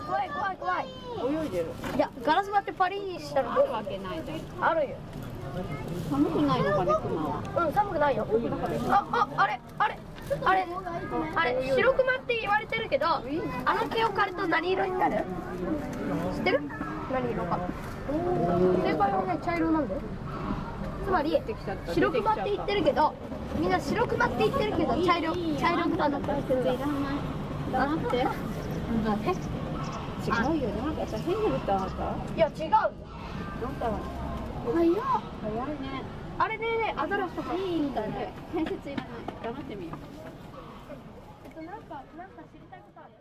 怖い怖い怖い。泳いでる。いやガラス割ってパリにしたらあるわけないじゃん。あるよ。寒くないのかね、クマは。うん、寒くないよ。あれ白クマって言われてるけど、あの毛を刈ると何色になる？知ってる？何色か。正解はね、茶色なんだよ。つまり白クマって言ってるけど、みんな白クマって言ってるけど茶色クマだった。いらない。黙って。違うよ、なんかさ、変な歌あった。いや違う。なんか早いね。あれでね、アザラシとか。いいんだね。建設いらない。黙ってみよう。なんか知りたいことある？